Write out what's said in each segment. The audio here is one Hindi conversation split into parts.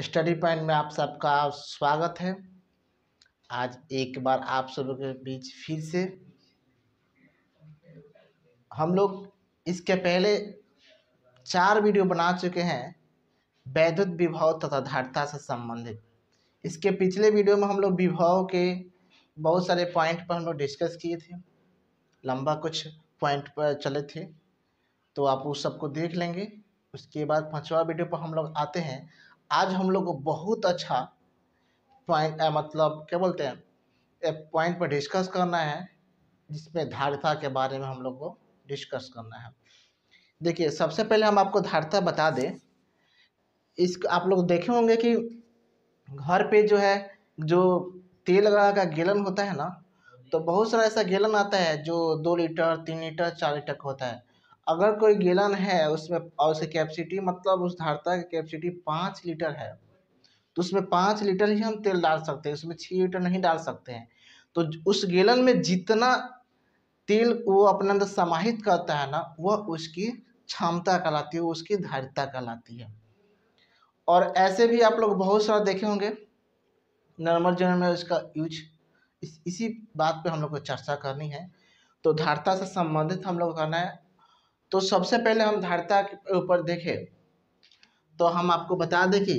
स्टडी पॉइंट में आप सबका स्वागत है। आज एक बार आप सबों के बीच फिर से हम लोग इसके पहले 4 वीडियो बना चुके हैं वैद्युत विभव तथा धारिता से संबंधित। इसके पिछले वीडियो में हम लोग विभव के बहुत सारे पॉइंट पर हम लोग डिस्कस किए थे, लंबा कुछ पॉइंट पर चले थे, तो आप उस सबको देख लेंगे। उसके बाद 5वां वीडियो पर हम लोग आते हैं। आज हम लोग को बहुत अच्छा पॉइंट मतलब क्या बोलते हैं, एक पॉइंट पर डिस्कस करना है जिसमें धारिता के बारे में हम लोग को डिस्कस करना है। देखिए, सबसे पहले हम आपको धारिता बता दें। इस आप लोग देखे होंगे कि घर पे जो तेल वगैरह का गैलन होता है ना, तो बहुत सारा ऐसा गैलन आता है जो 2 लीटर 3 लीटर 4 लीटर का होता है। अगर कोई गैलन है उसमें और उसकी कैपेसिटी मतलब उस धारिता की कैपेसिटी 5 लीटर है, तो उसमें 5 लीटर ही हम तेल डाल सकते हैं, उसमें 6 लीटर नहीं डाल सकते हैं। तो उस गैलन में जितना तेल वो अपने अंदर समाहित करता है ना, वह उसकी क्षमता कहलाती है, उसकी धारिता कहलाती है। और ऐसे भी आप लोग बहुत सारा देखे होंगे नॉर्मल जीवन में उसका यूज। इसी बात पे हम लोग को चर्चा करनी है। तो धारिता से संबंधित हम लोग करना है। तो सबसे पहले हम धारिता के ऊपर देखें तो हम आपको बता दें कि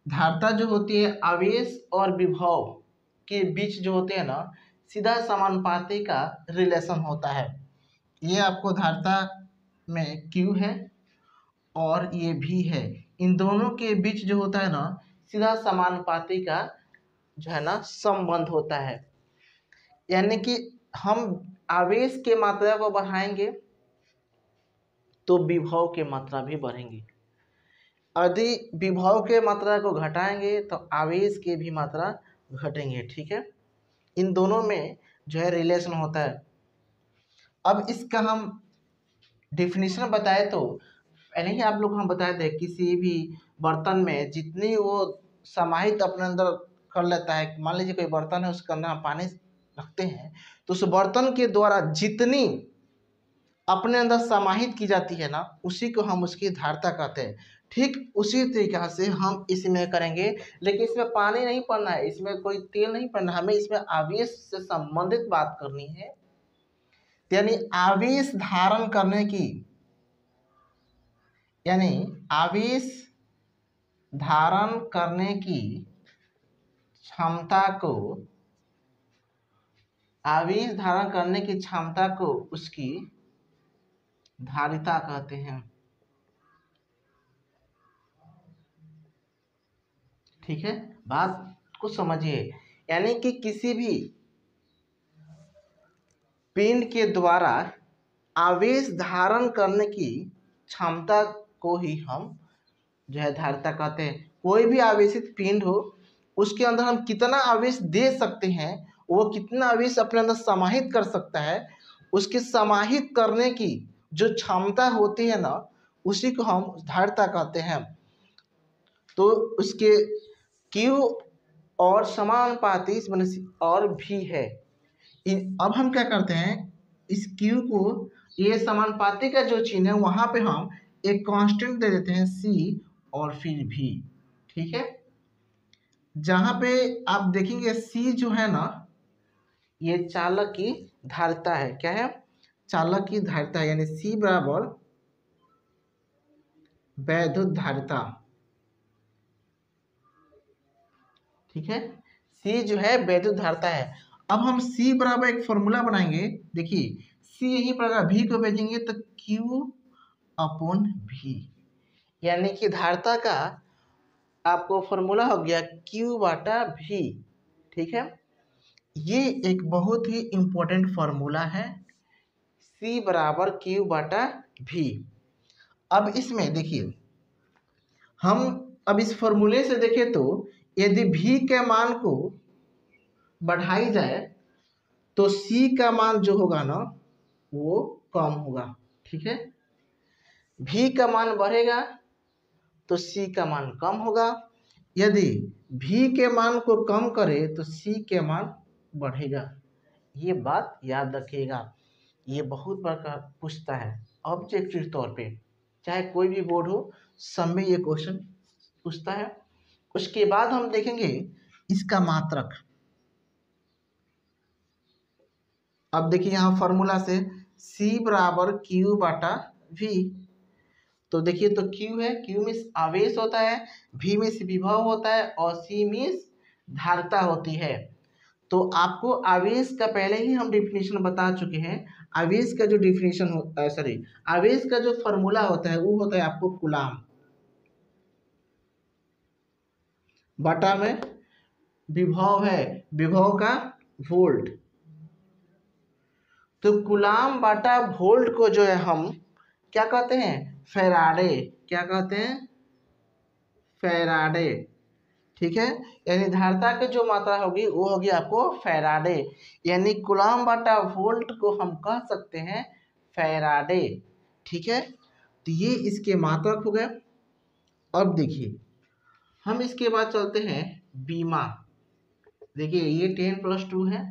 धारिता जो होती है आवेश और विभव के बीच जो होते हैं ना, सीधा समानुपाती का रिलेशन होता है। ये आपको धारिता में Q है और ये V है, इन दोनों के बीच जो होता है ना, सीधा समानुपाती का जो है ना संबंध होता है। यानी कि हम आवेश के मात्रा को बढ़ाएंगे तो विभव के मात्रा भी बढ़ेंगी, यदि विभव के मात्रा को घटाएंगे तो आवेश के भी मात्रा घटेंगे। ठीक है, इन दोनों में जो है रिलेशन होता है। अब इसका हम डिफिनीशन बताए तो पहले ही आप लोग हम बताए थे, किसी भी बर्तन में जितनी वो समाहित अपने अंदर कर लेता है, मान लीजिए कोई बर्तन है उसके अंदर हम पानी रखते हैं, तो उस बर्तन के द्वारा जितनी अपने अंदर समाहित की जाती है ना, उसी को हम उसकी धारिता कहते हैं। ठीक उसी तरीक़ा से हम इसमें करेंगे, लेकिन इसमें पानी नहीं पड़ना है, इसमें कोई तेल नहीं पड़ना, हमें इसमें आवेश से संबंधित बात करनी है। यानी आवेश धारण करने की, यानी आवेश धारण करने की क्षमता को, आवेश धारण करने की क्षमता को उसकी धारिता कहते हैं। ठीक है, बात को समझिए। यानी कि किसी भी पिंड के द्वारा आवेश धारण करने की क्षमता को ही हम जो है धारिता कहते हैं। कोई भी आवेशित पिंड हो, उसके अंदर हम कितना आवेश दे सकते हैं, वो कितना आवेश अपने अंदर समाहित कर सकता है, उसके समाहित करने की जो क्षमता होती है ना, उसी को हम धारिता कहते हैं। तो उसके Q और समानुपाती और भी है। अब हम क्या करते हैं, इस Q को, ये समानुपाती का जो चिन्ह है वहाँ पे हम एक कांस्टेंट दे देते हैं C और फिर V। ठीक है, जहाँ पे आप देखेंगे C जो है ना, ये चालक की धारिता है। क्या है? चालक की धारिता है, यानी C बराबर वैद्युत धारिता। ठीक है, C जो है वैद्युत धारिता है। अब हम C बराबर एक फॉर्मूला बनाएंगे। देखिए, C यही पड़ेगा, V को भेजेंगे तो Q अपॉन V, यानी कि धारिता का आपको फॉर्मूला हो गया Q बटा V। ठीक है, ये एक बहुत ही इम्पोर्टेंट फार्मूला है, C बराबर Q बटा V। अब इसमें देखिए, हम अब इस फॉर्मूले से देखें तो यदि V के मान को बढ़ाई जाए तो C का मान जो होगा ना, वो कम होगा। ठीक है, V का मान बढ़ेगा तो C का मान कम होगा, यदि V के मान को कम करे तो C के मान बढ़ेगा। ये बात याद रखिएगा, ये बहुत बार पूछता है ऑब्जेक्टिव तौर पे, चाहे कोई भी बोर्ड हो, सब में ये क्वेश्चन पूछता है। उसके बाद हम देखेंगे इसका मात्रक। अब देखिए यहाँ फॉर्मूला से C बराबर Q बटा V। तो देखिए तो Q है, Q मीन्स आवेश होता है, V मीन्स विभव होता है और C मीन्स धारिता होती है। तो आपको आवेश का पहले ही हम डिफिनेशन बता चुके हैं। आवेश का जो डिफिनेशन होता है, सॉरी, आवेश का जो फॉर्मूला होता है वो होता है आपको कूलाम बटा में विभव है, विभव का वोल्ट। तो कूलाम बटा वोल्ट को जो है हम क्या कहते हैं, फैराडे। क्या कहते हैं, फैराडे। ठीक है, यानी धारिता की जो मात्रा होगी वो होगी आपको फैराडे, यानी कूलाम बटा वोल्ट को हम कह सकते हैं फैराडे। ठीक है, तो ये इसके मात्रक हो गए। अब देखिए हम इसके बाद चलते हैं बीमा। देखिए ये 10+2 है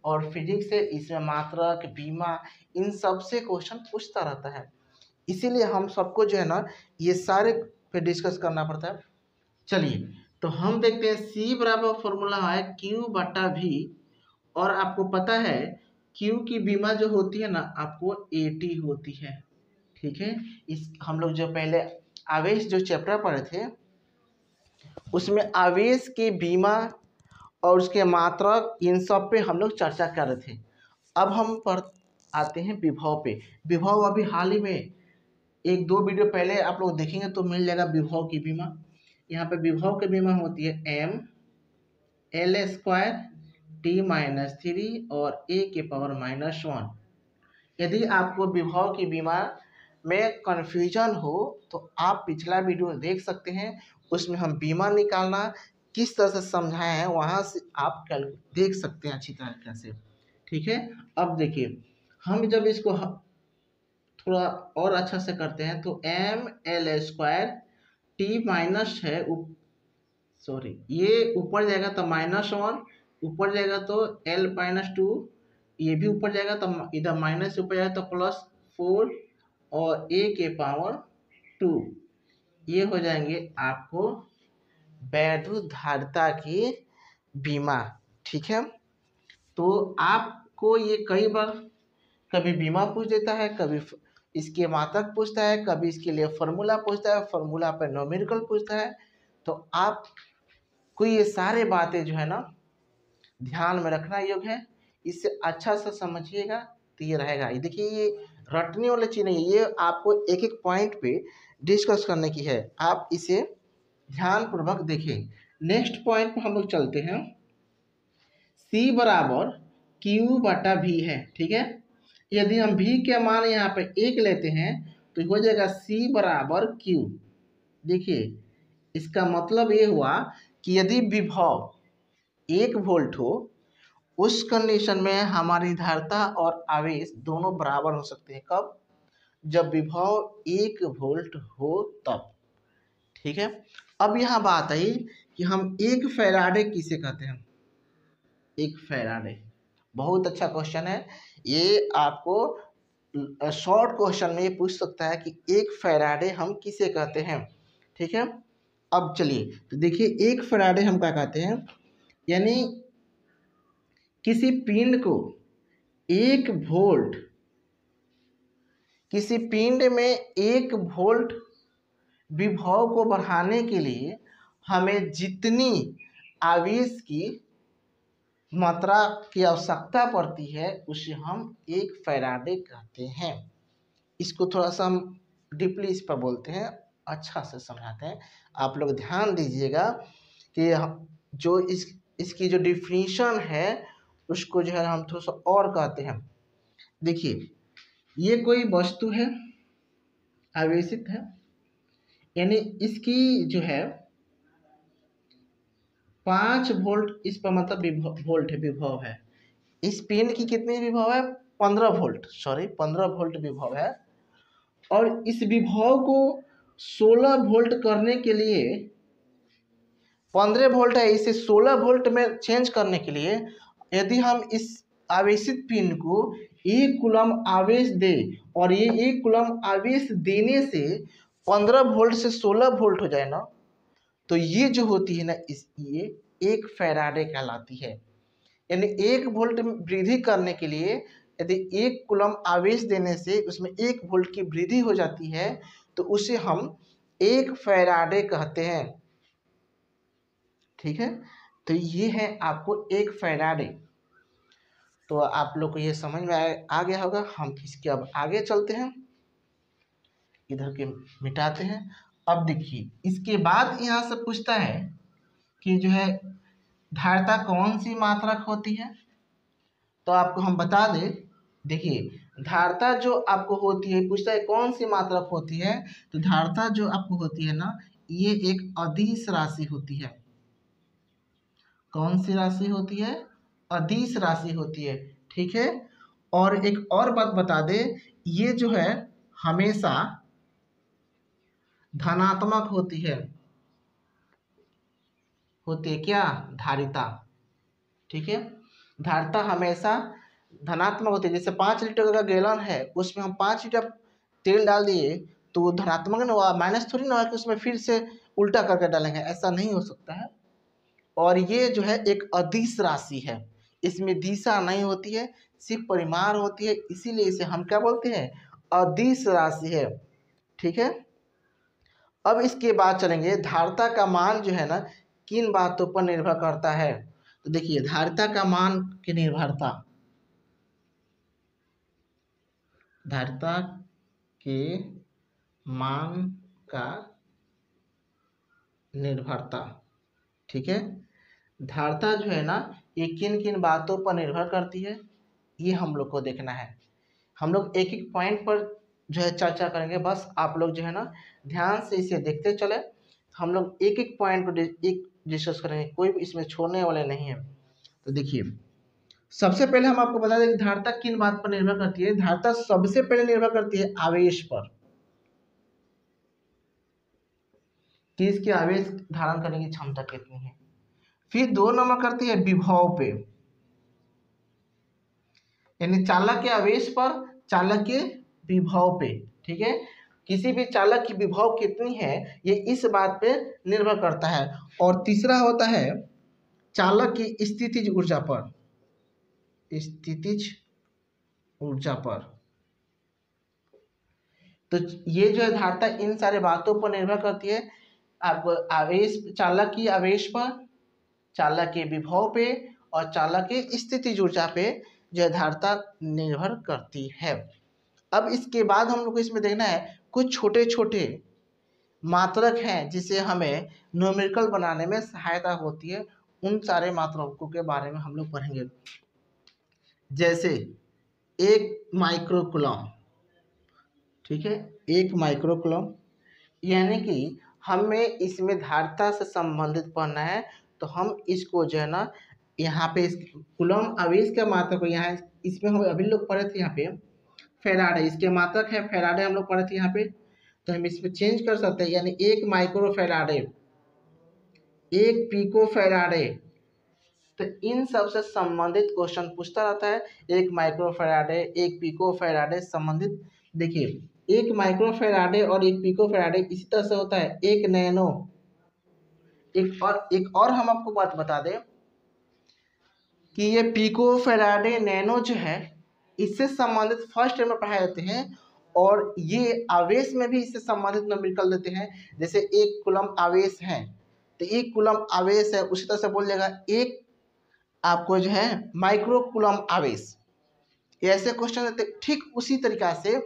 और फिजिक्स से इसमें मात्रक, बीमा, इन सब से क्वेश्चन पूछता रहता है, इसीलिए हम सबको जो है ना ये सारे पे डिस्कस करना पड़ता है। चलिए तो हम देखते हैं C बराबर फॉर्मूला है Q बटा V, और आपको पता है Q की बीमा जो होती है ना आपको AT होती है। ठीक है, इस हम लोग जो पहले आवेश जो चैप्टर पढ़े थे उसमें आवेश की बीमा और उसके मात्रक इन सब पे हम लोग चर्चा कर रहे थे। अब हम पढ़ आते हैं विभव पे। विभव अभी हाल ही में 1-2 वीडियो पहले आप लोग देखेंगे तो मिल जाएगा विभव की बीमा। यहाँ पे विभव की बीमा होती है mL² T-3 और A⁻⁻1। यदि आपको विभव की बीमा में कन्फ्यूजन हो तो आप पिछला वीडियो देख सकते हैं, उसमें हम बीमा निकालना किस तरह से समझाए हैं, वहाँ से आप देख सकते हैं अच्छी तरीके से। ठीक है, अब देखिए हम जब इसको थोड़ा और अच्छा से करते हैं तो mL² T माइनस है, सॉरी ये ऊपर जाएगा तो -1, ऊपर जाएगा तो L-2, ये भी ऊपर जाएगा तो इधर माइनस ऊपर जाएगा तो +4 और A⁻², ये हो जाएंगे आपको वैद्युत धारिता की बीमा। ठीक है, तो आपको ये कई बार कभी बीमा पूछ देता है, कभी इसके मात्रक पूछता है, कभी इसके लिए फॉर्मूला पूछता है, फॉर्मूला पर न्यूमेरिकल पूछता है। तो आपको ये सारे बातें जो है ना ध्यान में रखना योग्य है, इससे अच्छा से समझिएगा तो ये रहेगा। ये देखिए ये रटने वाली चीज़ नहीं है, ये आपको एक एक पॉइंट पे डिस्कस करने की है, आप इसे ध्यान पूर्वक देखें। नेक्स्ट पॉइंट पर हम लोग चलते हैं, C बराबर Q बटा V है। ठीक है, यदि हम V के मान यहाँ पे 1 लेते हैं तो हो जाएगा C बराबर Q। देखिए इसका मतलब ये हुआ कि यदि विभव 1 वोल्ट हो उस कंडीशन में हमारी धारिता और आवेश दोनों बराबर हो सकते हैं। कब? जब विभव 1 वोल्ट हो तब। ठीक है, अब यहाँ बात आई कि हम 1 फैराडे किसे कहते हैं। 1 फैराडे बहुत अच्छा क्वेश्चन है, ये आपको शॉर्ट क्वेश्चन में ये पूछ सकता है कि 1 फैराडे हम किसे कहते हैं। ठीक है, अब चलिए तो देखिए 1 फैराडे हम क्या कहते हैं, यानी किसी पिंड को 1 वोल्ट, किसी पिंड में 1 वोल्ट विभव को बढ़ाने के लिए हमें जितनी आवेश की मात्रा की आवश्यकता पड़ती है उसे हम 1 फैराडे कहते हैं। इसको थोड़ा सा हम डीपली इस पर बोलते हैं, अच्छा से समझाते हैं। आप लोग ध्यान दीजिएगा कि जो इसकी जो डिफिनीशन है उसको जो है हम थोड़ा सा और कहते हैं। देखिए ये कोई वस्तु है, आवेशित है, यानी इसकी जो है 5 वोल्ट इस पर मतलब वोल्ट है, विभव है। इस पिंड की कितनी विभव है, 15 वोल्ट, सॉरी 15 वोल्ट विभव है। और इस विभव को 16 वोल्ट करने के लिए 15 वोल्ट है, इसे 16 वोल्ट में चेंज करने के लिए यदि हम इस आवेशित पिंड को 1 कूलम आवेश दे और ये 1 कूलम आवेश देने से 15 वोल्ट से 16 वोल्ट हो जाए ना, तो ये जो होती है ना ये 1 फैराडे कहलाती है। यानी 1 वोल्ट में वृद्धि करने के लिए यदि 1 कूलम आवेश देने से उसमें 1 वोल्ट की वृद्धि हो जाती है तो उसे हम 1 फैराडे कहते हैं। ठीक है, तो ये है आपको 1 फैराडे। तो आप लोग को ये समझ में आ गया होगा। हम इसके अब आगे चलते हैं, इधर के मिटाते हैं। अब देखिए इसके बाद यहाँ से पूछता है कि जो है धारिता कौन सी मात्रक होती है। तो आपको हम बता दें, देखिए धारिता जो आपको होती है, पूछता है कौन सी मात्रक होती है। तो धारिता जो आपको होती है ना, ये एक अदिश राशि होती है। कौन सी राशि होती है? अदिश राशि होती है। ठीक है, और एक और बात बता दे, ये जो है हमेशा धनात्मक होती है क्या? धारिता। ठीक है, धारिता हमेशा धनात्मक होती है। जैसे 5 लीटर का गैलन है, उसमें हम 5 लीटर तेल डाल दिए तो वो धनात्मक ना हुआ, माइनस थोड़ी ना हुआ कि उसमें फिर से उल्टा करके डालेंगे, ऐसा नहीं हो सकता है। और ये जो है एक अदिश राशि है, इसमें दिशा नहीं होती है, सिर्फ परिमाण होती है, इसीलिए इसे हम क्या बोलते हैं? अदिश राशि है। ठीक है, अब इसके बाद चलेंगे धारिता का मान जो है ना किन बातों पर निर्भर करता है। तो देखिए धारिता का मान की निर्भरता, धारिता के मान का निर्भरता। ठीक है, धारिता जो है ना ये किन किन बातों पर निर्भर करती है, ये हम लोग को देखना है। हम लोग एक एक पॉइंट पर जो है चर्चा करेंगे, बस आप लोग जो है ना ध्यान से इसे देखते चले। हम लोग एक एक पॉइंट पर एक डिस्कस करेंगे, कोई भी इसमें छोड़ने वाले नहीं है। तो देखिए सबसे पहले हम आपको बता दें कि धारिता किन बात पर निर्भर करती है। धारिता सबसे पहले निर्भर करती है आवेश पर, कि इसकी आवेश धारण करने की क्षमता कितनी है। फिर 2 नंबर करती है विभव पे, यानी चालक के आवेश पर चालक के विभव पे। ठीक है, किसी भी चालक की विभव कितनी है ये इस बात पे निर्भर करता है। और तीसरा होता है चालक की स्थितिज ऊर्जा पर, स्थितिज ऊर्जा पर। तो ये जो है धारिता इन सारे बातों पर निर्भर करती है। आप आवेश, चालक की आवेश पर, चालक के विभव पे और चालक की स्थितिज ऊर्जा पे जो है धारिता निर्भर करती है। अब इसके बाद हम लोग को इसमें देखना है कुछ छोटे छोटे मात्रक हैं जिसे हमें न्यूमेरिकल बनाने में सहायता होती है। उन सारे मात्रकों के बारे में हम लोग पढ़ेंगे। जैसे 1 माइक्रोकूलम। ठीक है, 1 माइक्रोकूलम, यानी कि हमें इसमें धारिता से संबंधित पढ़ना है। तो हम इसको जो है ना यहाँ पे इस कूलम आवेश के मात्रक को, यहाँ इसमें हम अभी लोग पढ़े थे यहाँ पे फैराडे, इसके मात्रक है फैराडे, हम लोग पढ़े थे यहाँ पे। तो हम इसमें चेंज कर सकते हैं, यानी 1 माइक्रो फैराडे, 1 पिको फैराडे। तो इन सब से संबंधित क्वेश्चन पूछता रहता है। 1 माइक्रो फैराडे, 1 पिको फैराडे संबंधित। देखिए 1 माइक्रो फैराडे और 1 पिको फैराडे इसी तरह से होता है 1 नैनो। एक और हम आपको बात बता दें कि ये पिको फैराडे नैनो जो है इससे संबंधित फर्स्ट ईयर में पढ़ाए जाते हैं। और ये आवेश में भी इससे संबंधित न्यूमेरिकल देते हैं। जैसे 1 कूलम आवेश है तो 1 कूलम आवेश है, उसी तरह से बोल जाएगा 1 आपको जो है माइक्रो कूलम आवेश। ऐसे क्वेश्चन देते, ठीक उसी तरीका से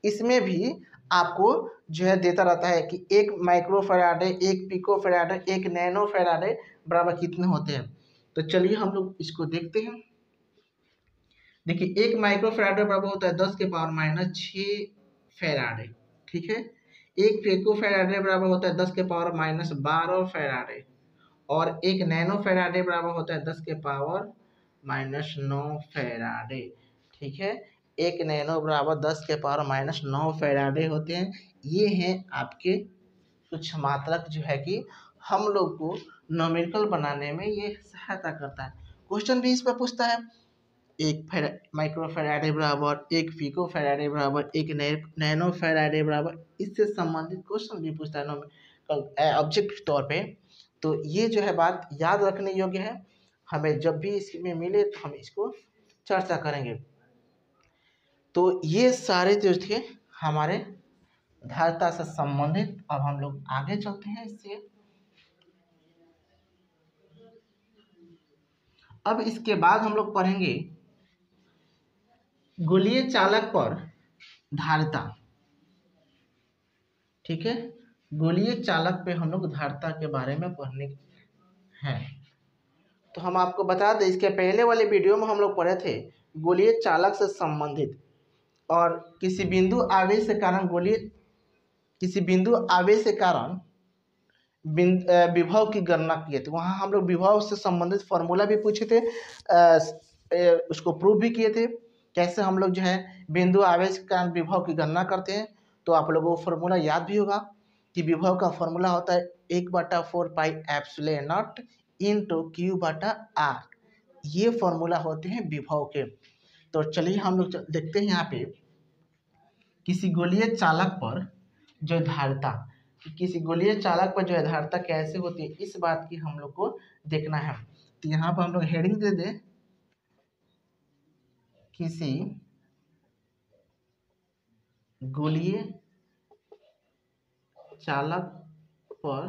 इसमें भी आपको जो है देता रहता है कि 1 micro farad, 1 pico farad, 1 nano farad बराबर कितने होते हैं। तो चलिए हम लोग इसको देखते हैं। देखिए 1 माइक्रो फैराडे बराबर होता है 10 के पावर माइनस 6 फैराडे। ठीक है, 1 पिको फैराडे बराबर होता है 10 के पावर माइनस 12 फैराडे। और 1 नैनो फैराडे बराबर होता है 10 के पावर माइनस 9 फैराडे। ठीक है, 1 नैनो बराबर 10 के पावर माइनस 9 फैराडे होते हैं। ये हैं आपके कुछ मात्रक जो है कि हम लोग को न्यूमेरिकल बनाने में ये सहायता करता है। क्वेश्चन भी इस पर पूछता है 1 माइक्रो फैराडे बराबर 1 पिको फैराडे बराबर 1 नैनो फैराडे बराबर, इससे संबंधित क्वेश्चन भी पूछता है ऑब्जेक्ट के तौर पे। तो ये जो है बात याद रखने योग्य है, हमें जब भी इसमें मिले तो हम इसको चर्चा करेंगे। तो ये सारे जो थे हमारे धारिता से संबंधित। अब हम लोग आगे चलते हैं इससे। अब इसके बाद हम लोग पढ़ेंगे गोलीय चालक पर धारिता। ठीक है, गोलीय चालक पे हम लोग धारिता के बारे में पढ़ने हैं। तो हम आपको बता दें, इसके पहले वाले वीडियो में हम लोग पढ़े थे गोलीय चालक से संबंधित, और किसी बिंदु आवेश के कारण विभव की गणना किए थे। वहाँ हम लोग विभव से संबंधित फॉर्मूला भी पूछे थे, उसको प्रूव भी किए थे कैसे हम लोग जो है बिंदु आवेश के कारण विभव की गणना करते हैं। तो आप लोगों को फॉर्मूला याद भी होगा कि विभव का फॉर्मूला होता है 1/4 पाई एप्सिलॉन नॉट इंटू Q/R। ये फॉर्मूला होते हैं विभव के। तो चलिए हम लोग देखते हैं यहाँ पे किसी गोलीय चालक पर जो धारिता, किसी गोलीय चालक पर जो है धारिता कैसे होती है, इस बात की हम लोग को देखना है। तो यहाँ पर हम लोग हेडिंग दे दें, किसी गोलीय चालक पर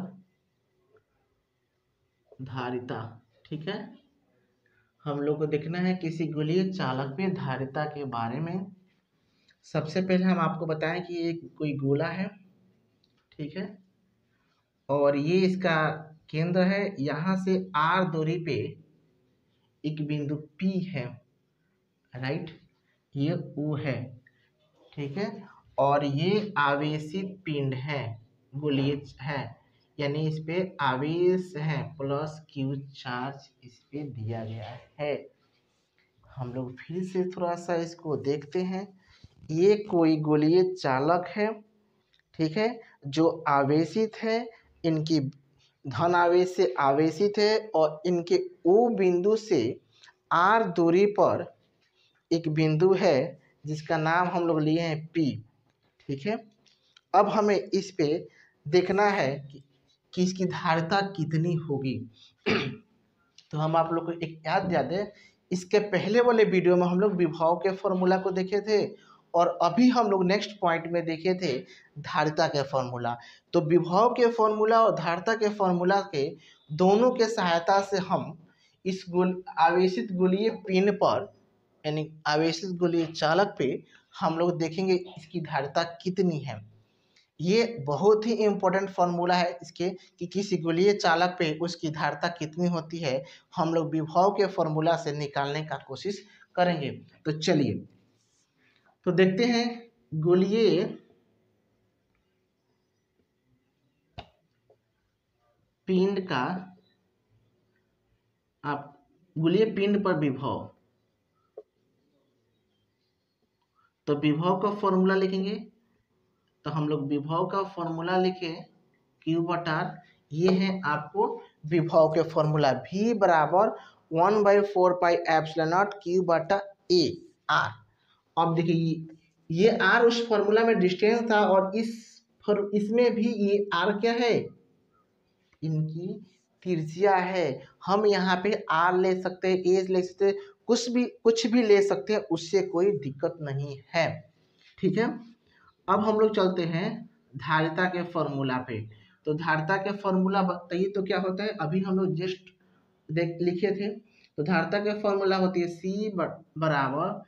धारिता। ठीक है, हम लोग को देखना है किसी गोलीय चालक पे धारिता के बारे में। सबसे पहले हम आपको बताएं कि ये कोई गोला है, ठीक है, और ये इसका केंद्र है। यहाँ से R दूरी पे एक बिंदु P है, राइट, ये O है, ठीक है, और ये आवेशित पिंड है, गोलीय है, यानी इस पे आवेश है प्लस Q चार्ज इस पे दिया गया है। हम लोग फिर से थोड़ा सा इसको देखते हैं। ये कोई गोलीय चालक है, ठीक है, जो आवेशित है, इनकी धन आवेश से आवेशित है, और इनके O बिंदु से R दूरी पर एक बिंदु है जिसका नाम हम लोग लिए हैं P। ठीक है, अब हमें इस पे देखना है कि इसकी धारिता कितनी होगी। तो हम आप लोग को एक याद दिला दें, इसके पहले वाले वीडियो में हम लोग विभव के फॉर्मूला को देखे थे, और अभी हम लोग नेक्स्ट पॉइंट में देखे थे धारिता के फॉर्मूला। तो विभव के फॉर्मूला और धारिता के फॉर्मूला के दोनों के सहायता से हम इस आवेशित गोलीय पिंड पर, यानी आवेशित गोलीय चालक पे हम लोग देखेंगे इसकी धारिता कितनी है। ये बहुत ही इम्पोर्टेंट फॉर्मूला है इसके कि किसी गोलीय चालक पे उसकी धारिता कितनी होती है, हम लोग विभव के फॉर्मूला से निकालने का कोशिश करेंगे। तो चलिए तो देखते हैं गोलीय पिंड का, आप गोलीय पिंड पर विभव, तो विभव का फॉर्मूला लिखेंगे। तो हम लोग विभव का फॉर्मूला लिखे Q/R, ये है आपको विभव के फॉर्मूला, V बराबर 1/4 पाई एप्सिलॉन नॉट Q/A। अब देखिए ये R उस फॉर्मूला में डिस्टेंस था, और इसमें भी ये R क्या है, इनकी त्रिज्या है। हम यहाँ पे R ले सकते हैं, A ले सकते हैं, कुछ भी ले सकते हैं, उससे कोई दिक्कत नहीं है। ठीक है, अब हम लोग चलते हैं धारिता के फॉर्मूला पे। तो धारिता के फॉर्मूला बताइए तो क्या होता है, अभी हम लोग जस्ट लिखे थे। तो धारिता के फॉर्मूला होती है C बराबर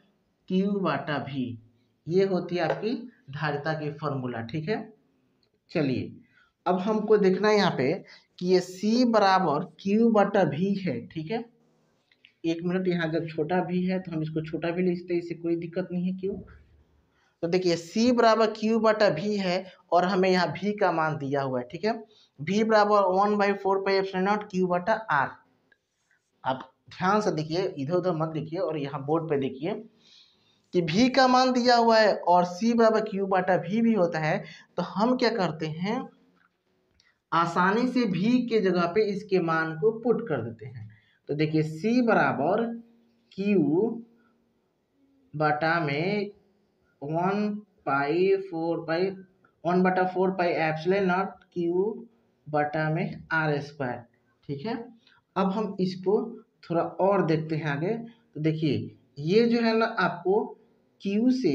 Q/V, ये होती है आपकी धारिता की फॉर्मूला। ठीक है, चलिए अब हमको देखना है यहाँ पे कि ये C बराबर Q/V है। ठीक है, एक मिनट, यहाँ जब छोटा भी है तो हम इसको छोटा भी लिखते हैं, इससे कोई दिक्कत नहीं है। क्यों, तो देखिए C बराबर Q/V है, और हमें यहाँ V का मान दिया हुआ है। ठीक है, V बराबर 1/4 पाई एप्सिलॉन नॉट Q/R। आप ध्यान से देखिए, इधर उधर मत देखिए, और यहाँ बोर्ड पे देखिए कि V का मान दिया हुआ है और C बराबर Q/V भी होता है। तो हम क्या करते हैं, आसानी से V के जगह पे इसके मान को पुट कर देते हैं। तो देखिए C बराबर Q/में 1/4 पाई एप्सिलॉन नॉट Q/में R²। ठीक है, अब हम इसको थोड़ा और देखते हैं आगे। तो देखिए ये जो है ना आपको Q से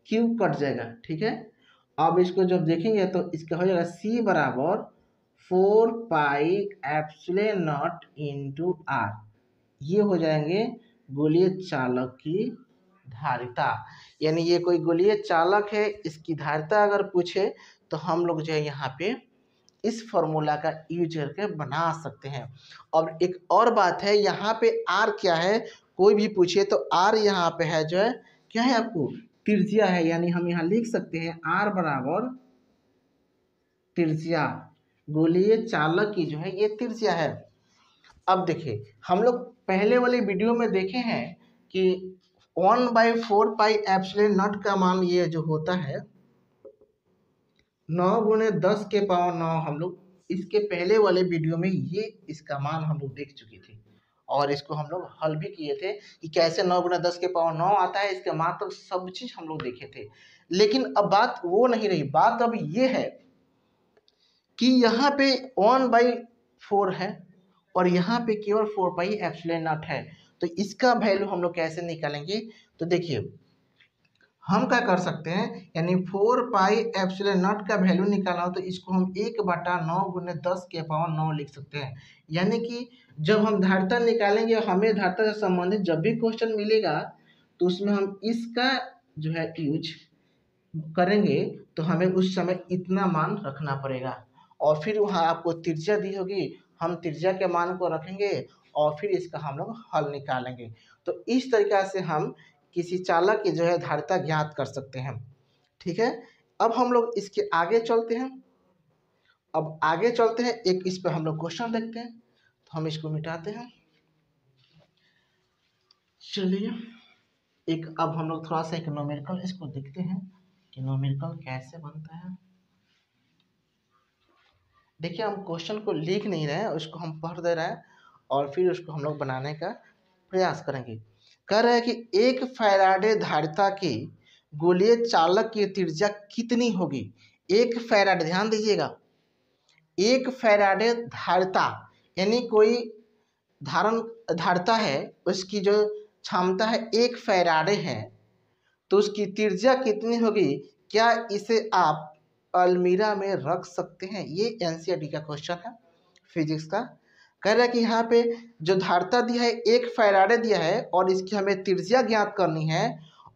Q कट जाएगा। ठीक है, अब इसको जब देखेंगे तो इसका हो जाएगा C बराबर 4 pi epsilon not into r. ये हो जाएंगे गोलीय चालक की धारिता। यानी ये कोई गोलीय चालक है, इसकी धारिता अगर पूछे तो हम लोग जो है यहाँ पे इस फॉर्मूला का यूज करके बना सकते हैं। और एक और बात है, यहाँ पे आर क्या है कोई भी पूछे तो आर यहाँ पे है जो है क्या है आपको त्रिज्या है। यानी हम यहाँ लिख सकते हैं आर बराबर त्रिज्या, गोलीय चालक की जो है ये त्रिज्या है। अब देखिए हम लोग पहले वाले वीडियो में देखे हैं कि 1/4 पाई एप्सिलॉन नॉट का मान ये जो होता है 9 गुणे 10 के पावर 9, हम लोग इसके पहले वाले वीडियो में ये इसका मान हम लोग देख चुके थे और इसको हम लोग हल भी किए थे कि कैसे 9 गुणे 10 के पावर 9 आता है, इसके मान तक सब चीज हम लोग देखे थे। लेकिन अब बात वो नहीं रही, बात अब ये है कि यहाँ पे 1/4 है और यहाँ पे केवल 4 पाई एप्सिलॉन नॉट है। तो इसका वैल्यू हम लोग कैसे निकालेंगे? तो देखिए हम क्या कर सकते हैं, यानी 4 पाई एप्सिलॉन नॉट का वैल्यू निकालना हो तो इसको हम 1/9 गुने 10 के पावर 9 लिख सकते हैं। यानी कि जब हम धारिता निकालेंगे, हमें धारिता से संबंधित जब भी क्वेश्चन मिलेगा तो उसमें हम इसका जो है यूज करेंगे तो हमें उस समय इतना मान रखना पड़ेगा और फिर वहाँ आपको त्रिज्या दी होगी, हम त्रिज्या के मान को रखेंगे और फिर इसका हम लोग हल निकालेंगे। तो इस तरीका से हम किसी चालक की जो है धारिता ज्ञात कर सकते हैं। ठीक है, अब हम लोग इसके आगे चलते हैं। अब आगे चलते हैं, एक इस पर हम लोग क्वेश्चन देखते हैं। तो हम इसको मिटाते हैं। चलिए एक अब हम लोग थोड़ा सा एक न्यूमेरिकल इसको देखते हैं कि न्यूमेरिकल कैसे बनता है। देखिए हम क्वेश्चन को लिख नहीं रहे हैं, उसको हम पढ़ दे रहे हैं और फिर उसको हम लोग बनाने का प्रयास करेंगे। कह रहे हैं कि एक फैराडे धारिता की गोलीय चालक की त्रिज्या कितनी होगी? एक फैराडे, ध्यान दीजिएगा, एक फैराडे धारिता यानी कोई धारिता है, उसकी जो क्षमता है 1 फैराडे है, तो उसकी त्रिज्या कितनी होगी? क्या इसे आप अलमीरा में रख सकते हैं? ये एनसीईआरटी का क्वेश्चन है फिजिक्स का। कह रहा है कि यहाँ पे जो धारिता दिया है 1 फैराडे दिया है और इसकी हमें त्रिज्या ज्ञात करनी है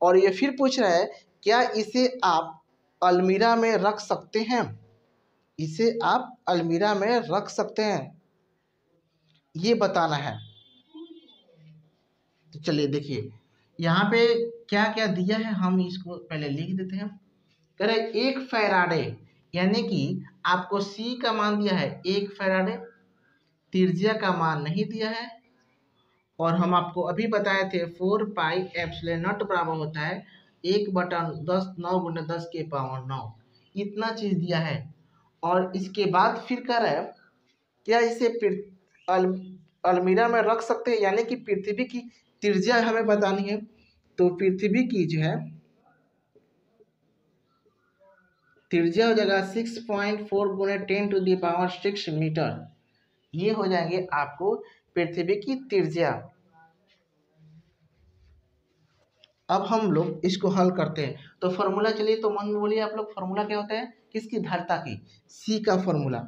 और ये फिर पूछ रहा है क्या इसे आप अलमीरा में रख सकते हैं? इसे आप अलमीरा में रख सकते हैं, ये बताना है। तो चलिए देखिए यहाँ पे क्या क्या दिया है, हम इसको पहले लिख देते हैं। कह रहे 1 फैराडे यानी कि आपको सी का मान दिया है 1 फैराडे, त्रिज्या का मान नहीं दिया है और हम आपको अभी बताए थे 4 पाई एप्सिलॉन नॉट बराबर होता है 1/10 9 गुने 10 के पावर 9, इतना चीज दिया है। और इसके बाद फिर कह रहा है क्या इसे अलमीरा में रख सकते हैं, यानी कि पृथ्वी की त्रिज्या हमें बतानी है। तो पृथ्वी की जो है त्रिज्या हो जाएगा 6.4 गुने 10⁻⁶ मीटर, ये हो जाएंगे आपको पृथ्वी की त्रिज्या। अब हम लोग इसको हल करते हैं तो फॉर्मूला, चलिए तो मन में बोलिए आप लोग, फॉर्मूला क्या होता है किसकी? धारिता की, सी का फॉर्मूला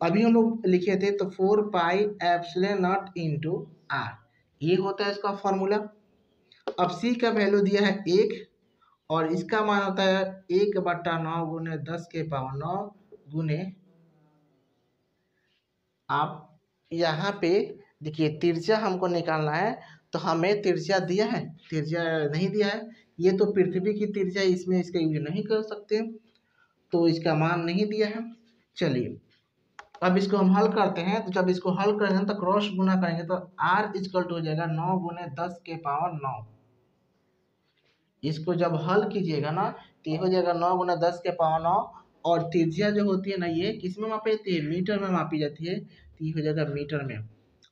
अभी हम लोग लिखे थे। तो 4 pi epsilon not into r, ये होता है इसका फॉर्मूला। अब सी का वैल्यू दिया है 1 और इसका मान होता है 1/9 गुने 10 के पावर 9 गुने, आप यहाँ पे देखिए त्रिज्या हमको निकालना है तो हमें त्रिज्या दिया है, त्रिज्या नहीं दिया है, ये तो पृथ्वी की त्रिज्या, इसमें इसका यूज नहीं कर सकते तो इसका मान नहीं दिया है। चलिए अब इसको हम हल करते हैं। तो जब इसको हल करेंगे तो क्रॉस गुना करेंगे तो r इक्वल टू हो जाएगा 9 गुने 10 के पावर 9। इसको जब हल कीजिएगा ना तो ये हो जाएगा 9 गुना 10 के पावर 9 और त्रिज्या जो होती है ना ये किस में मापी जाती है? मीटर में मापी जाती है, तो ये हो जाएगा मीटर में।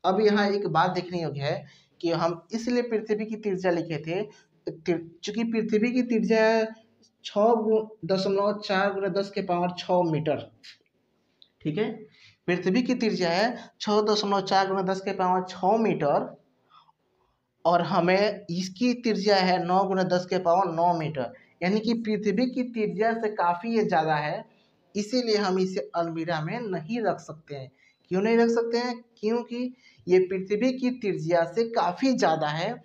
अब यहाँ एक बात देखने योग्य है कि हम इसलिए पृथ्वी की त्रिज्या लिखे थे चूंकि पृथ्वी की त्रिज्या 6.4 गुना 10 के पावर 6 मीटर। ठीक है, पृथ्वी की त्रिज्या है 6.4 × 10⁻6 मीटर और हमें इसकी त्रिज्या है 9 × 10⁻9 मीटर, यानी कि पृथ्वी की त्रिज्या से काफ़ी ये ज़्यादा है। इसीलिए हम इसे अलमीरा में नहीं रख सकते हैं। क्यों नहीं रख सकते हैं? क्योंकि ये पृथ्वी की त्रिज्या से काफ़ी ज़्यादा है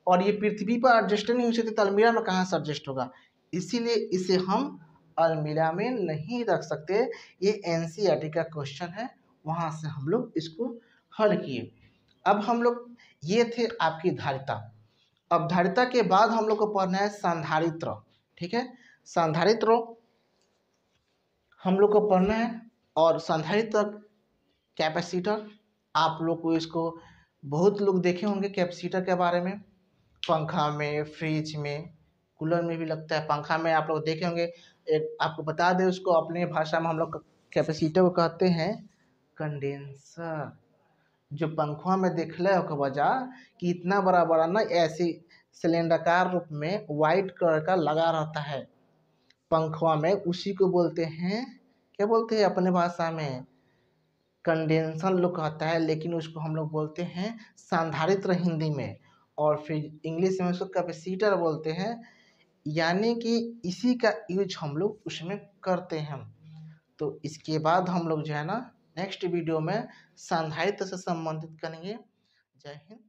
और ये पृथ्वी पर एडजस्ट नहीं हो सकती, तो अलमीरा में कहाँ से एडजस्ट होगा। इसीलिए इसे हम अलमीरा में नहीं रख सकते। ये एनसीईआरटी का क्वेश्चन है, वहाँ से हम लोग इसको हल किए। अब हम लोग, ये थे आपकी धारिता। अब धारिता के बाद हम लोग को पढ़ना है संधारित्र। ठीक है, संधारित्र हम लोग को पढ़ना है। और संधारित्र कैपेसिटर, आप लोग को इसको बहुत लोग देखे होंगे कैपेसिटर के बारे में, पंखा में, फ्रिज में, कूलर में भी लगता है। पंखा में आप लोग देखे होंगे। एक आपको बता दें, उसको अपने भाषा में हम लोग कैपेसिटर को कहते हैं कंडेंसर। जो पंखा में देखले हो वजह कि इतना बड़ा बड़ा ना ऐसे सिलेंडरकार रूप में वाइट कलर का लगा रहता है पंखा में, उसी को बोलते हैं, क्या बोलते हैं अपने भाषा में, कंडेंसर लोग कहता है, लेकिन उसको हम लोग बोलते हैं संधारित्र हिंदी में, और फिर इंग्लिश में उसको कैपेसिटर बोलते हैं। यानी कि इसी का यूज हम लोग उसमें करते हैं। तो इसके बाद हम लोग जो है ना नेक्स्ट वीडियो में संधारित्र से संबंधित करेंगे। जय हिंद।